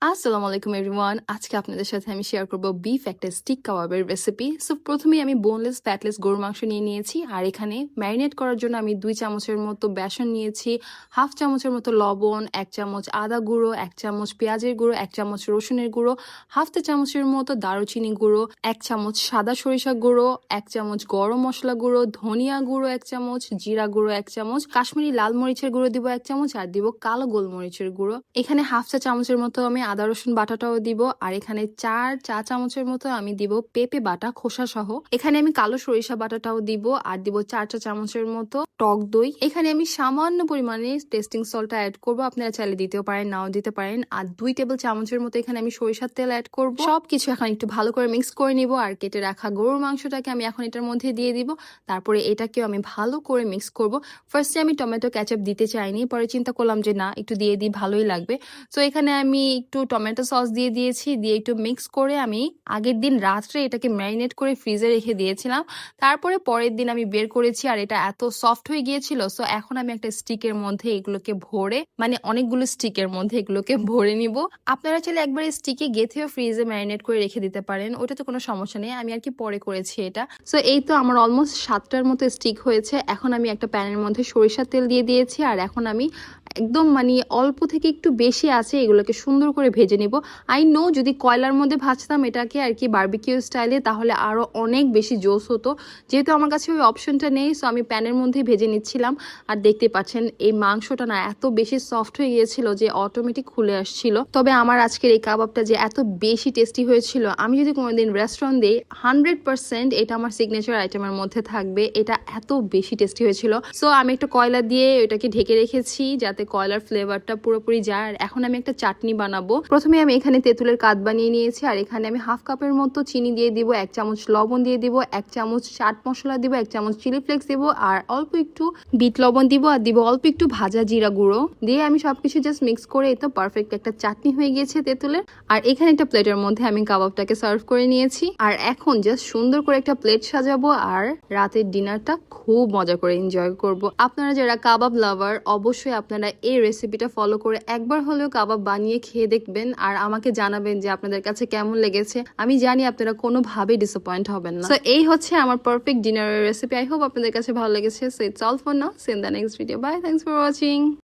আসসালামু আলাইকুম এভরিওয়ান। আজকে আপনাদের সাথে আমি শেয়ার করব বিফ একটা স্টিক কাবাবের রেসিপি। সো প্রথমেই আমি বোনলেস ফ্যাটলেস গরুর মাংস নিয়ে নিয়েছি, আর এখানে ম্যারিনেট করার জন্য আমি 2 চামচের মতো বেসন নিয়েছি, হাফ চামচের মতো লবণ, 1 চামচ আদা গুঁড়ো, 1 চামচ পেঁয়াজের গুঁড়ো, 1 চামচ রসুনের গুঁড়ো, হাফ চামচের মতো দারুচিনি গুঁড়ো, 1 চামচ সাদা সরিষা গুঁড়ো, 1 চামচ গরম মশলা গুঁড়ো, ধনিয়া গুঁড়ো 1 চামচ, জিরা গুঁড়ো 1 চামচ, কাশ্মীরি লাল মরিচের গুঁড়ো দিব 1 চামচ, আর দিব কালো গোলমরিচের গুঁড়ো। এখানে হাফ চা চামচের মতো আমি আদা রসুন বাটাটাও দিব, আর এখানে 4 চা চামচের মতো আমি দিব পেঁপে বাটা খোসা সহ। এখানে আমি কালো সরিষা বাটাটাও দিব, আর দিব 4 চা চামচের মতো টক দই। এখানে আমি সামান্য পরিমাণে টেস্টিং সল্টটা অ্যাড করব, আপনারা চাইলে দিতেও পারেন নাও দিতে পারেন। আর 2 টেবিল চামচের মতো এখানে আমি সরিষার তেল অ্যাড করব। সবকিছু এখন একটু ভালো করে মিক্স করে নিব, আর কেটে রাখা গরুর মাংসটাকে আমি এখন এটার মধ্যে দিয়ে দিব। তারপরে এটাকেও আমি ভালো করে মিক্স করব। ফার্স্টে আমি টমেটো ক্যাচাপ দিতে চাইনি, পরে চিন্তা করলাম যে না, একটু দিয়ে দিই, ভালোই লাগবে। তো এখানে আমি একটু টমেটো সস দিয়ে দিয়েছি, দিয়ে একটু মিক্স করে আমি আগের দিন রাত্রে এটাকে ম্যারিনেট করে ফ্রিজে রেখে দিয়েছিলাম। তারপরে পরের দিন আমি বের করেছি, আর এটা এত সফট হয়ে গিয়েছিল। সো এখন আমি একটা স্টিকের মধ্যে এগুলোকে ভরে, মানে অনেকগুলো স্টিকের মধ্যে এগুলোকে ভরে নিব। আপনারা চাইলে একবার স্টিকে গেঁথেও ফ্রিজে ম্যারিনেট করে রেখে দিতে পারেন, ওটা তো কোনো সমস্যা নেই। আমি আর কি পরে করেছি এটা। সো এই তো আমার অলমোস্ট 7টার মতো স্টিক হয়েছে। এখন আমি একটা প্যানের মধ্যে সরিষার তেল দিয়ে দিয়েছি, আর এখন আমি একদম মানে অল্প থেকে একটু বেশি আছে এগুলোকে সুন্দর করে ভেজে নিব। আই নো যদি কয়লার মধ্যে ভাজতাম এটাকে আর কি বারবিকিউ স্টাইলে, তাহলে আরো অনেক বেশি জোস হতো। যেহেতু আমার কাছে ওই অপশনটা নেই, সো আমি প্যানের মধ্যেই ভেজে নিচ্ছিলাম। আর দেখতে পাচ্ছেন এই মাংসটা না এত বেশি সফট হয়ে গিয়েছিল যে অটোমেটিক খুলে আসছিল। তবে আমার আজকের এই কাবাবটা যে এত বেশি টেস্টি হয়েছিল, আমি যদি কোনোদিন রেস্টুরেন্ট দিই 100% এটা আমার সিগনেচার আইটেমের মধ্যে থাকবে। এটা এত বেশি টেস্টি হয়েছিল। সো আমি একটু কয়লা দিয়ে এটাকে ঢেকে রেখেছি যাতে কয়লার ফ্লেভারটা পুরোপুরি যায়। আর এখন আমি একটা চাটনি বানাবো। প্রথমে আমি এখানে তেঁতুলের কাঠ বানিয়ে নিয়েছি, আর এখানে আমি হাফ কাপের মতো চিনি দিয়ে দিব, 1 চামচ লবণ দিয়ে দিব, 1 চামচ চাট মশলা দিব, 1 চামচ চিলি ফ্লেক্স দিব, আর অল্প একটু বিট লবণ দিব, আর দিব অল্প একটু ভাজা জিরা গুঁড়ো দিয়ে আমি সবকিছু জাস্ট মিক্স করে এই তো পারফেক্ট একটা চাটনি হয়ে গিয়েছে তেঁতুলের। আর এখানে একটা প্লেটের মধ্যে আমি কাবাবটাকে সার্ভ করে নিয়েছি, আর এখন জাস্ট সুন্দর করে একটা প্লেট সাজাবো, আর রাতের ডিনারটা খুব মজা করে এনজয় করব। আপনারা যারা কাবাব লাভার, অবশ্যই আপনারা এই রেসিপিটা ফলো করে একবার হলেও কাবাব বানিয়ে খেয়ে দেখবেন, আর আমাকে জানাবেন যে আপনাদের কাছে কেমন লেগেছে। আমি জানি আপনারা কোনোভাবেই ডিসঅ্যাপয়েন্ট হবেন না। সো এই হচ্ছে আমার পারফেক্ট ডিনারের রেসিপি। আই হোপ আপনাদের কাছে ভালো লেগেছে। So it's all for now. See in the next video. Bye, thanks for watching.